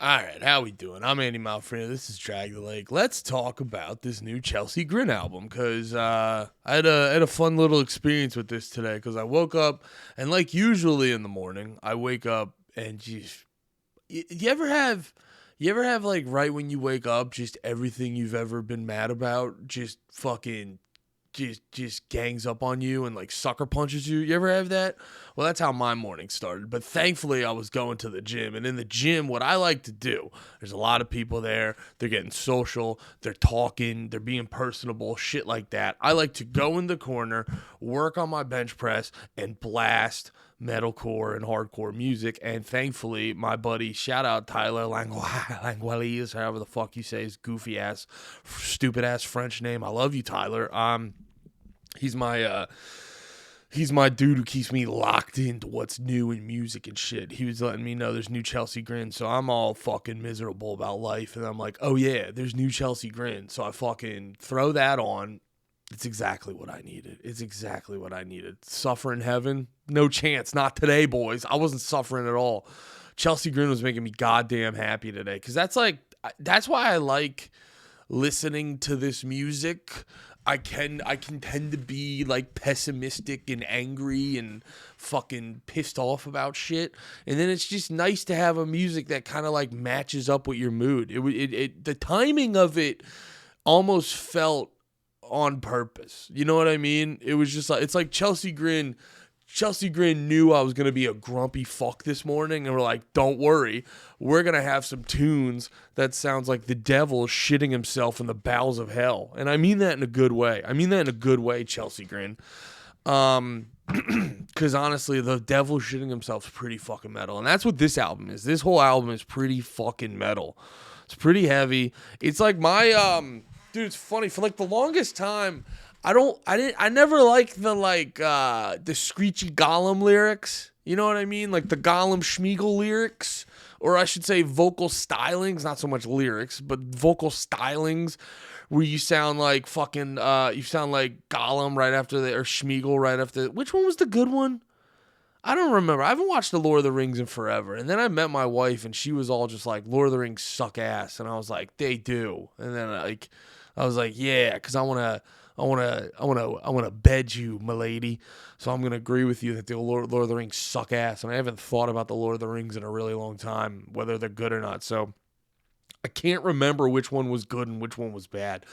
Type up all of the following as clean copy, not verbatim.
All right, how we doing? I'm Andy Malfrino. This is Drag the Lake. Let's talk about this new Chelsea Grin album because I had a fun little experience with this today because I woke up and like usually in the morning I wake up and just you ever have like right when you wake up just everything you've ever been mad about just fucking just gangs up on you and like sucker punches you. You ever have that? Well, that's how my morning started. But thankfully, I was going to the gym, and in the gym, what I like to do, there's a lot of people there. They're getting social. They're talking. They're being personable. Shit like that. I like to go in the corner, work on my bench press, and blast metalcore and hardcore music. And thankfully, my buddy, shout out Tyler Languelies, however the fuck you say his goofy ass, stupid ass French name. I love you, Tyler. He's my dude who keeps me locked into what's new in music and shit. He was letting me know there's new Chelsea Grin, so I'm all fucking miserable about life, and I'm like, oh yeah, there's new Chelsea Grin, so I fucking throw that on. It's exactly what I needed. Suffer in heaven? No chance. Not today, boys. I wasn't suffering at all. Chelsea Grin was making me goddamn happy today, because that's why I like listening to this music. I can tend to be like pessimistic and angry and fucking pissed off about shit, and then it's just nice to have a music that kind of like matches up with your mood. The timing of it almost felt on purpose. You know what I mean? It was just like, it's like Chelsea Grin knew I was going to be a grumpy fuck this morning, and we're like, don't worry, we're going to have some tunes that sounds like the devil shitting himself in the bowels of hell. And I mean that in a good way. Chelsea Grin. Because honestly, the devil shitting himself is pretty fucking metal. And that's what this album is. This whole album is pretty fucking metal. It's pretty heavy. It's like dude, it's funny. For like the longest time, I never liked the screechy Gollum lyrics. You know what I mean? Like the Gollum Schmeagol lyrics, or I should say vocal stylings, not so much lyrics, but vocal stylings where you sound like fucking, you sound like Gollum right after or Schmeagol right after. Which one was the good one? I don't remember. I haven't watched The Lord of the Rings in forever. And then I met my wife, and she was all just like, Lord of the Rings suck ass. And I was like, they do. And then I was like, yeah, because I want to bed you, milady. So I'm going to agree with you that the Lord of the Rings suck ass. And I haven't thought about the Lord of the Rings in a really long time, whether they're good or not. So I can't remember which one was good and which one was bad.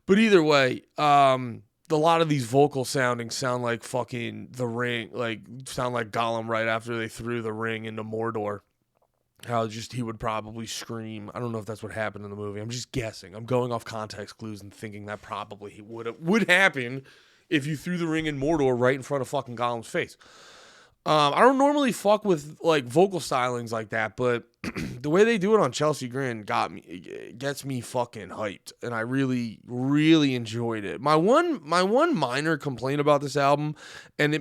But either way, a lot of these vocal soundings sound like fucking the ring, like sound like Gollum right after they threw the ring into Mordor. How just he would probably scream. I don't know if that's what happened in the movie. I'm just guessing. I'm going off context clues and thinking that probably would happen if you threw the ring in Mordor right in front of fucking Gollum's face. I don't normally fuck with like vocal stylings like that, but the way they do it on Chelsea Grin gets me fucking hyped, and I really, really enjoyed it. My one minor complaint about this album, and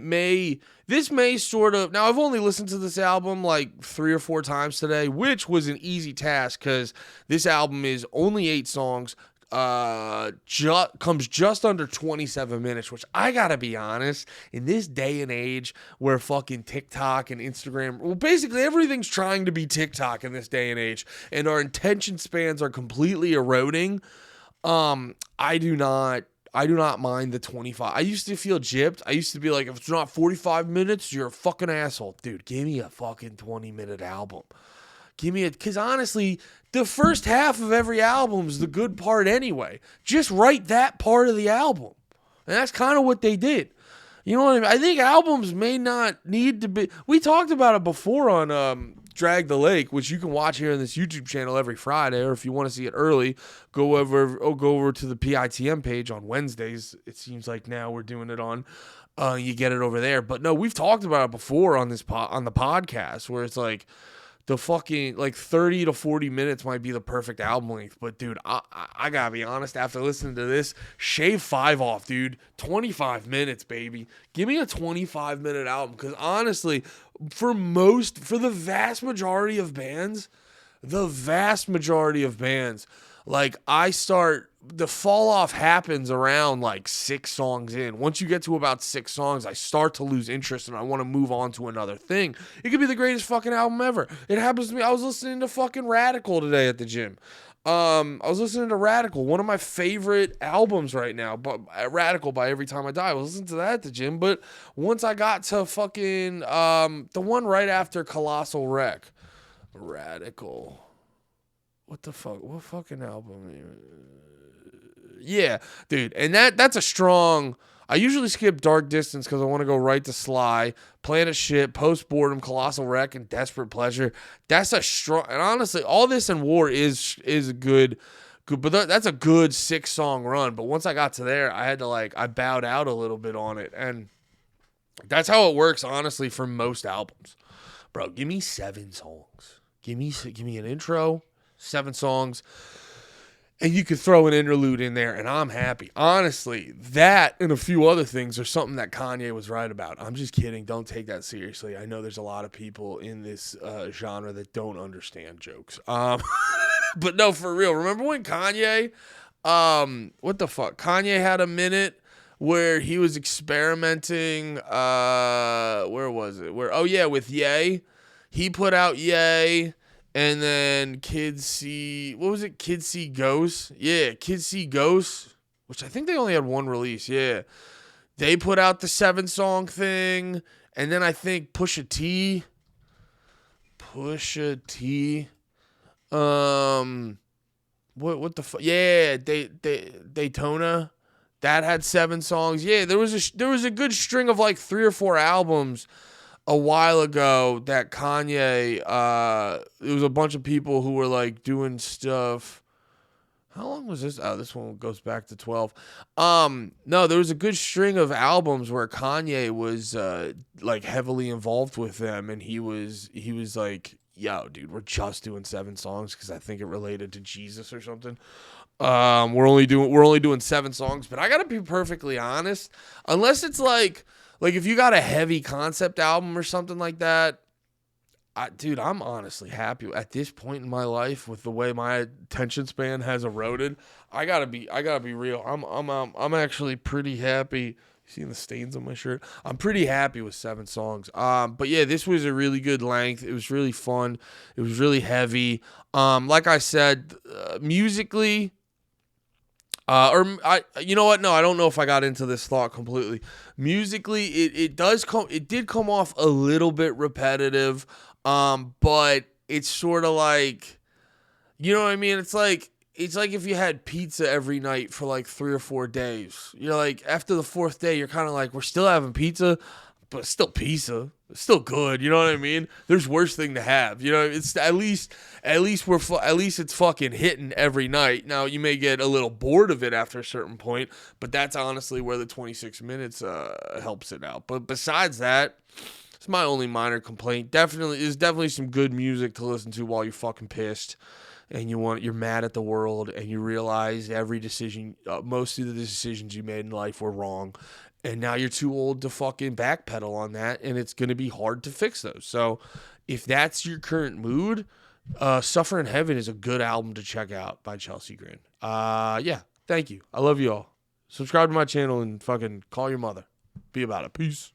this may sort of, now I've only listened to this album like 3 or 4 times today, which was an easy task because this album is only 8 songs. Comes just under 27 minutes, which I gotta be honest, in this day and age where fucking TikTok and Instagram, well, basically everything's trying to be TikTok in this day and age, and our attention spans are completely eroding. I do not mind the 25. I used to feel gypped. I used to be like, if it's not 45 minutes, you're a fucking asshole. Dude, give me a fucking 20-minute album. Because honestly, the first half of every album is the good part anyway. Just write that part of the album. And that's kind of what they did. You know what I mean? I think albums may not need to be... We talked about it before on Drag the Lake, which you can watch here on this YouTube channel every Friday, or if you want to see it early, go over to the PITM page on Wednesdays. It seems like now we're doing it on... you get it over there. But no, we've talked about it before on the podcast, where it's like... The fucking, like, 30 to 40 minutes might be the perfect album length. But, dude, I gotta be honest, after listening to this, shave 5 off, dude. 25 minutes, baby. Give me a 25-minute album. Because, honestly, for the vast majority of bands, Like the fall off happens around like 6 songs in. Once you get to about 6 songs, I start to lose interest and I want to move on to another thing. It could be the greatest fucking album ever. It happens to me. I was listening to fucking Radical today at the gym. I was listening to Radical, one of my favorite albums right now, but Radical by Every Time I Die. I was listening to that at the gym, but once I got to fucking the one right after Colossal Wreck, Radical. What the fuck? What fucking album? Yeah, dude. And that's a strong. I usually skip Dark Distance because I want to go right to Sly, Planet Shit, Post Boredom, Colossal Wreck, and Desperate Pleasure. That's a strong. And honestly, All This and War is a good. But that's a good 6-song run. But once I got to there, I had to I bowed out a little bit on it, and that's how it works. Honestly, for most albums, bro, give me 7 songs. Give me an intro, 7 songs. And you could throw an interlude in there, and I'm happy. Honestly, that and a few other things are something that Kanye was right about. I'm just kidding. Don't take that seriously. I know there's a lot of people in this genre that don't understand jokes. But no, for real. Remember when Kanye, what the fuck? Kanye had a minute where he was experimenting. Where was it? With Ye. He put out Ye. And then Kids See, what was it? Kids See Ghosts? Yeah, Kids See Ghosts, which I think they only had one release. Yeah. They put out the 7-song thing. And then I think Pusha T. What the fuck? Yeah, Daytona. That had 7 songs. Yeah, there was a good string of 3 or 4 albums a while ago that Kanye, it was a bunch of people who were doing stuff. How long was this? Oh, this one goes back to 12. No, there was a good string of albums where Kanye was heavily involved with them, and he was like, yo, dude, we're just doing 7 songs because I think it related to Jesus or something. We're only doing 7 songs, but I gotta be perfectly honest, unless it's like if you got a heavy concept album or something like that, dude, I'm honestly happy at this point in my life with the way my attention span has eroded. I gotta be real. I'm actually pretty happy. You seeing the stains on my shirt? I'm pretty happy with 7 songs. But yeah, this was a really good length. It was really fun. It was really heavy. Like I said, musically. You know what? No, I don't know if I got into this thought completely. Musically, it did come off a little bit repetitive, but it's sort of you know what I mean? It's like if you had pizza every night for 3 or 4 days. You're after the 4th day, you're kind of we're still having pizza, but it's still pizza. It's still good. You know what I mean? There's worse thing to have. You know, it's at least it's fucking hitting every night. Now you may get a little bored of it after a certain point, but that's honestly where the 26 minutes helps it out. But besides that, it's my only minor complaint. Definitely some good music to listen to while you're fucking pissed and you're mad at the world and you realize every decision, most of the decisions you made in life were wrong. And now you're too old to fucking backpedal on that, and it's going to be hard to fix those. So if that's your current mood, Suffer in Heaven is a good album to check out by Chelsea Grin. Yeah, thank you. I love you all. Subscribe to my channel and fucking call your mother. Be about it. Peace.